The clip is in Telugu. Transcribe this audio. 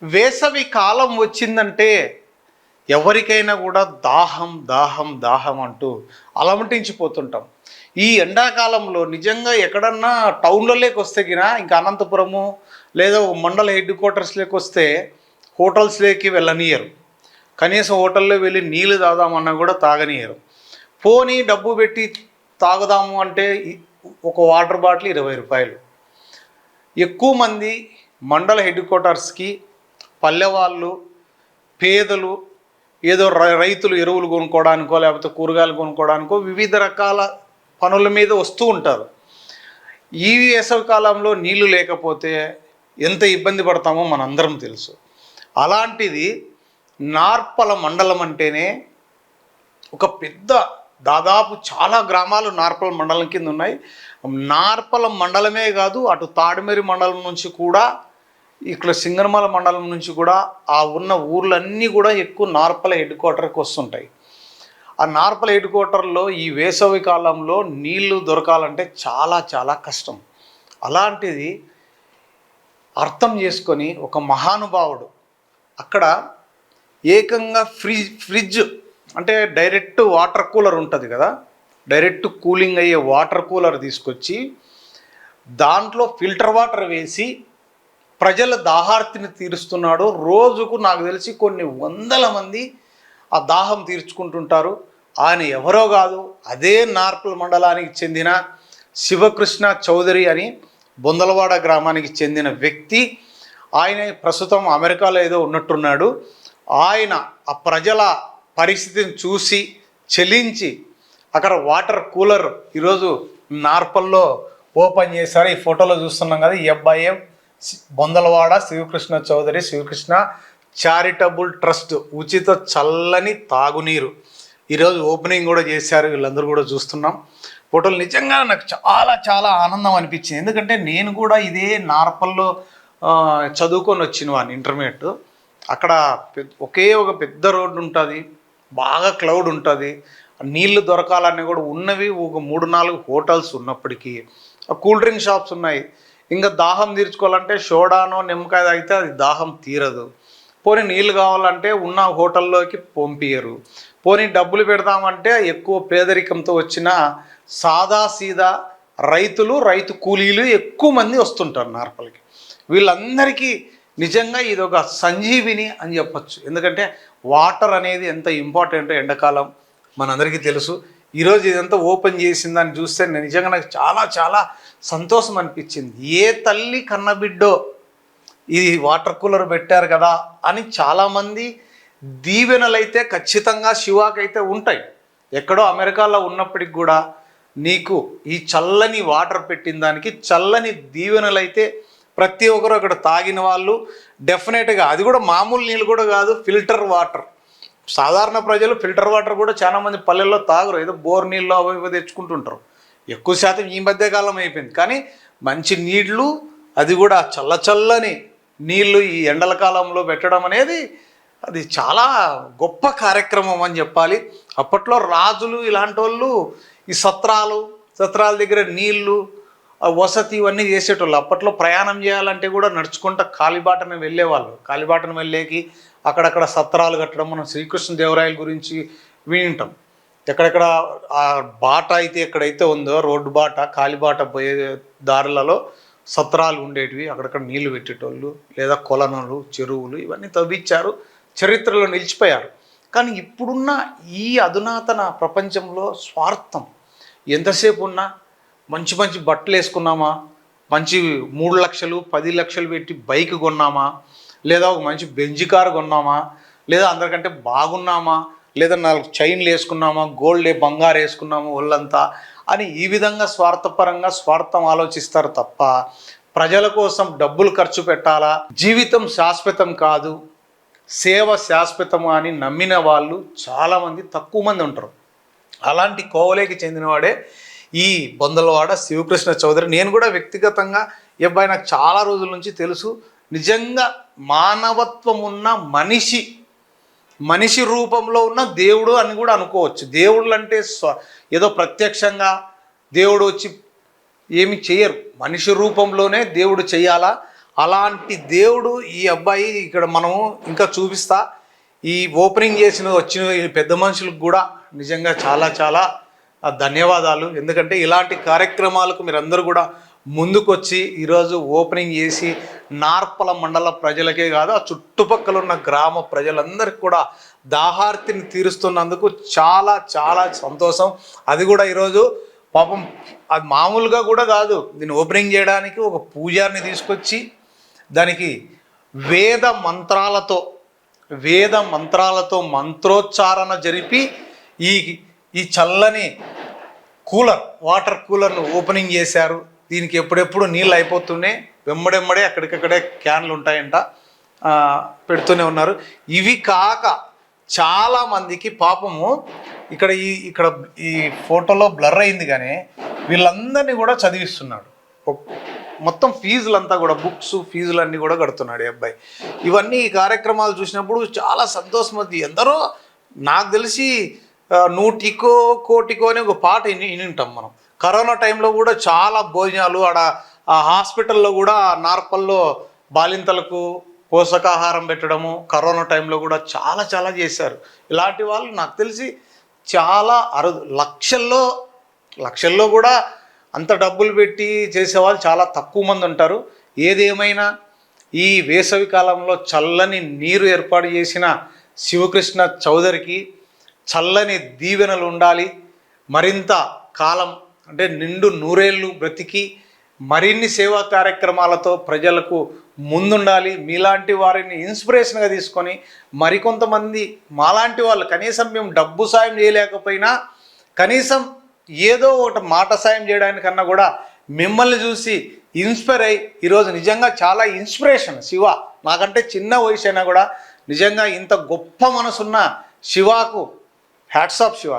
వేసవి కాలం వచ్చిందంటే ఎవరికైనా కూడా దాహం దాహం దాహం అంటూ అలమటించిపోతుంటాం. ఈ ఎండాకాలంలో నిజంగా ఎక్కడన్నా టౌన్లలోకి వస్తే గిన ఇంకా అనంతపురము లేదా మండల హెడ్ క్వార్టర్స్లోకి వస్తే హోటల్స్లోకి వెళ్ళనియరు. కనీసం హోటల్లో వెళ్ళి నీళ్ళు తాగుదామన్నా కూడా తాగనియరు. పోనీ డబ్బు పెట్టి తాగుదాము అంటే ఒక వాటర్ బాటిల్ 20 రూపాయలు. ఎక్కువ మంది మండల హెడ్ క్వార్టర్స్కి పల్లెవాళ్ళు, పేదలు, ఏదో రైతులు ఎరువులు కొనుక్కోవడానికో లేకపోతే కూరగాయలు కొనుక్కోవడానికో వివిధ రకాల పనుల మీద వస్తూ ఉంటారు. ఈ వేసవి కాలంలో నీళ్లు లేకపోతే ఎంత ఇబ్బంది పడతామో మనందరం తెలుసు. అలాంటిది నార్పల మండలం అంటేనే ఒక పెద్ద దాదాపు చాలా గ్రామాలు నార్పల మండలం కింద ఉన్నాయి. నార్పల మండలమే కాదు, అటు తాడిమేరి మండలం నుంచి కూడా, ఇక్కడ సింగనమల మండలం నుంచి కూడా ఆ ఉన్న ఊర్లన్నీ కూడా ఎక్కువ నార్పల హెడ్ క్వార్టర్కి వస్తుంటాయి. ఆ నార్పల హెడ్ క్వార్టర్లో ఈ వేసవి కాలంలో నీళ్లు దొరకాలంటే చాలా చాలా కష్టం. అలాంటిది అర్థం చేసుకొని ఒక మహానుభావుడు అక్కడ ఏకంగా ఫ్రిడ్జ్ అంటే డైరెక్ట్ వాటర్ కూలర్ ఉంటుంది కదా, డైరెక్ట్ కూలింగ్ అయ్యే వాటర్ కూలర్ తీసుకొచ్చి దాంట్లో ఫిల్టర్ వాటర్ వేసి ప్రజల దాహార్తిని తీరుస్తున్నాడు. రోజుకు నాకు తెలిసి కొన్ని వందల మంది ఆ దాహం తీర్చుకుంటుంటారు. ఆయన ఎవరో కాదు, అదే నార్పల్ మండలానికి చెందిన శివకృష్ణ చౌదరి అని బొందలవాడ గ్రామానికి చెందిన వ్యక్తి. ఆయన ప్రస్తుతం అమెరికాలో ఏదో ఉన్నట్టున్నాడు. ఆయన ఆ ప్రజల పరిస్థితిని చూసి చెలించి అక్కడ వాటర్ కూలర్ ఈరోజు నార్పల్లో ఓపెన్ చేశారు. ఈ ఫోటోలో చూస్తున్నాం కదా, ఈ అబ్బాయి బొందలవాడ శివకృష్ణ చౌదరి, శివకృష్ణ చారిటబుల్ ట్రస్ట్ ఉచిత చల్లని తాగునీరు ఈరోజు ఓపెనింగ్ కూడా చేశారు. వీళ్ళందరూ కూడా చూస్తున్నాం ఫోటోలు. నిజంగా నాకు చాలా చాలా ఆనందం అనిపించింది. ఎందుకంటే నేను కూడా ఇదే నార్పల్లో చదువుకొని వచ్చిన వాడిని ఇంటర్మీడియట్. అక్కడ ఒకే ఒక పెద్ద రోడ్డు ఉంటుంది, బాగా క్లౌడ్ ఉంటుంది. నీళ్లు దొరకాలన్నీ కూడా ఉన్నవి ఒక 3-4 హోటల్స్ ఉన్నప్పటికీ కూల్ డ్రింక్ షాప్స్ ఉన్నాయి. ఇంకా దాహం తీర్చుకోవాలంటే సోడానో నిమ్మకాయ తాగితే అది దాహం తీరదు. పోనీ నీళ్ళు కావాలంటే ఉన్న హోటల్లోకి పంపించరు. పోనీ డబ్బులు పెడదామంటే ఎక్కువ పేదరికంతో వచ్చిన సాదా సీదా రైతులు, రైతు కూలీలు ఎక్కువ మంది వస్తుంటారు నార్పల్కి. వీళ్ళందరికీ నిజంగా ఇది ఒక సంజీవిని అని చెప్పచ్చు. ఎందుకంటే వాటర్ అనేది ఎంత ఇంపార్టెంటో ఎండాకాలం మనందరికీ తెలుసు. ఈరోజు ఇదంతా ఓపెన్ చేసిందని చూస్తే నిజంగా నాకు చాలా చాలా సంతోషం అనిపించింది. ఏ తల్లి కన్నబిడ్డో ఇది వాటర్ కూలర్ పెట్టారు కదా అని చాలామంది దీవెనలైతే ఖచ్చితంగా శివాకైతే ఉంటాయి. ఎక్కడో అమెరికాలో ఉన్నప్పటికి కూడా నీకు ఈ చల్లని వాటర్ పెట్టిన దానికి చల్లని దీవెనలైతే ప్రతి ఒక్కరు అక్కడ తాగిన వాళ్ళు డెఫినెట్గా, అది కూడా మామూలు నీళ్ళు కూడా కాదు, ఫిల్టర్ వాటర్. సాధారణ ప్రజలు ఫిల్టర్ వాటర్ కూడా చాలామంది పల్లెల్లో తాగరు, ఏదో బోర్ నీళ్ళు అవి తెచ్చుకుంటుంటారు. ఎక్కువ శాతం ఈ మధ్యకాలం అయిపోయింది. కానీ మంచి నీళ్లు, అది కూడా చల్లని నీళ్లు ఈ ఎండల కాలంలో పెట్టడం అనేది అది చాలా గొప్ప కార్యక్రమం అని చెప్పాలి. అప్పట్లో రాజులు ఇలాంటి వాళ్ళు ఈ సత్రాల దగ్గర నీళ్లు, వసతి ఇవన్నీ చేసేటోళ్ళు. అప్పట్లో ప్రయాణం చేయాలంటే కూడా నడుచుకుంటూ కాలిబాటను వెళ్ళేవాళ్ళు. కాలిబాటను వెళ్ళేకి అక్కడక్కడ సత్రాలు కట్టడం మనం శ్రీకృష్ణదేవరాయల గురించి వింటాం. ఎక్కడెక్కడ ఆ బాట అయితే ఎక్కడైతే ఉందో రోడ్డు బాట, కాలిబాట పోయే దారులలో సత్రాలు ఉండేటివి. అక్కడక్కడ నీళ్లు పెట్టేటోళ్ళు, లేదా కొలనులు, చెరువులు ఇవన్నీ తవ్వించారు, చరిత్రలో నిలిచిపోయారు. కానీ ఇప్పుడున్న ఈ అధునాతన ప్రపంచంలో స్వార్థం ఎంతసేపు ఉన్నా మంచి మంచి బట్టలు వేసుకున్నామా, మంచి 3 లక్షలు 10 లక్షలు పెట్టి బైక్ కొన్నామా, లేదా ఒక మంచి బెంజ్ కారు కొన్నామా, లేదా అందరికంటే బాగున్నామా, లేదా 4 చైన్లు వేసుకున్నామా, గోల్డ్ బంగారు వేసుకున్నామా ఒళ్ళంతా అని ఈ విధంగా స్వార్థపరంగా స్వార్థం ఆలోచిస్తారు తప్ప ప్రజల కోసం డబ్బులు ఖర్చు పెట్టాలా, జీవితం శాశ్వతం కాదు, సేవ శాశ్వతం అని నమ్మిన వాళ్ళు చాలామంది తక్కువ మంది ఉంటారు. అలాంటి కోవలేకి చెందినవాడే ఈ బొందలవాడ శివకృష్ణ చౌదరి. నేను కూడా వ్యక్తిగతంగా ఈ అబ్బాయి నాకు చాలా రోజుల నుంచి తెలుసు. నిజంగా మానవత్వం ఉన్న మనిషి రూపంలో ఉన్న దేవుడు అని కూడా అనుకోవచ్చు. దేవుళ్ళు అంటే ఏదో ప్రత్యక్షంగా దేవుడు వచ్చి ఏమి చేయరు, మనిషి రూపంలోనే దేవుడు చేయాలా. అలాంటి దేవుడు ఈ అబ్బాయి ఇక్కడ మనము ఇంకా చూపిస్తా. ఈ ఓపెనింగ్ వచ్చిన ఈ పెద్ద మనుషులకు కూడా నిజంగా చాలా చాలా ధన్యవాదాలు. ఎందుకంటే ఇలాంటి కార్యక్రమాలకు మీరందరూ కూడా ముందుకొచ్చి ఈరోజు ఓపెనింగ్ చేసి నార్పల మండల ప్రజలకే కాదు ఆ చుట్టుపక్కల ఉన్న గ్రామ ప్రజలందరికీ కూడా దాహార్తిని తీరుస్తున్నందుకు చాలా చాలా సంతోషం. అది కూడా ఈరోజు పాపం అది మామూలుగా కూడా కాదు, దీన్ని ఓపెనింగ్ చేయడానికి ఒక పూజారిని తీసుకొచ్చి దానికి వేద మంత్రాలతో మంత్రోచ్చారణ జరిపి ఈ చల్లని వాటర్ కూలర్ను ఓపెనింగ్ చేశారు. దీనికి ఎప్పుడెప్పుడు నీళ్ళు అయిపోతున్నాయి, వెంబడెమ్మడే అక్కడికక్కడే క్యాన్లు ఉంటాయంట, పెడుతూనే ఉన్నారు. ఇవి కాక చాలామందికి పాపము ఇక్కడ ఈ ఫోటోలో బ్లర్ అయింది, కానీ వీళ్ళందరినీ కూడా చదివిస్తున్నాడు. మొత్తం ఫీజులంతా కూడా బుక్స్ ఫీజులన్నీ కూడా కడుతున్నాడు ఈ అబ్బాయి. ఇవన్నీ ఈ కార్యక్రమాలు చూసినప్పుడు చాలా సంతోషం. అది ఎందరో నాకు తెలిసి 100కో కోటికో అనే ఒక పాట విని ఉంటాం మనం. కరోనా టైంలో కూడా చాలా భోజనాలు ఆడ ఆ హాస్పిటల్లో కూడా నార్పల్లో బాలింతలకు పోషకాహారం పెట్టడము కరోనా టైంలో కూడా చాలా చాలా చేశారు. ఇలాంటి వాళ్ళు నాకు తెలిసి చాలా లక్షల్లో కూడా అంత డబ్బులు పెట్టి చేసేవాళ్ళు చాలా తక్కువ మంది ఉంటారు. ఏదేమైనా ఈ వేసవి కాలంలో చల్లని నీరు ఏర్పాటు చేసిన శివకృష్ణ చౌదరికి చల్లని దీవెనలు ఉండాలి. మరింత కాలం అంటే నిండు నూరేళ్ళు బ్రతికి మరిన్ని సేవా కార్యక్రమాలతో ప్రజలకు ముందుండాలి. మీలాంటి వారిని ఇన్స్పిరేషన్గా తీసుకొని మరికొంతమంది మాలాంటి వాళ్ళు కనీసం మేము డబ్బు సాయం చేయలేకపోయినా కనీసం ఏదో ఒకటి మాట సాయం చేయడానికన్నా కూడా మిమ్మల్ని చూసి ఇన్స్పైర్ అయ్యి ఈరోజు నిజంగా చాలా ఇన్స్పిరేషన్. శివ నాకంటే చిన్న వయసు అయినా కూడా నిజంగా ఇంత గొప్ప మనసున్న శివాకు హ్యాట్స్ ఆఫ్ శివ.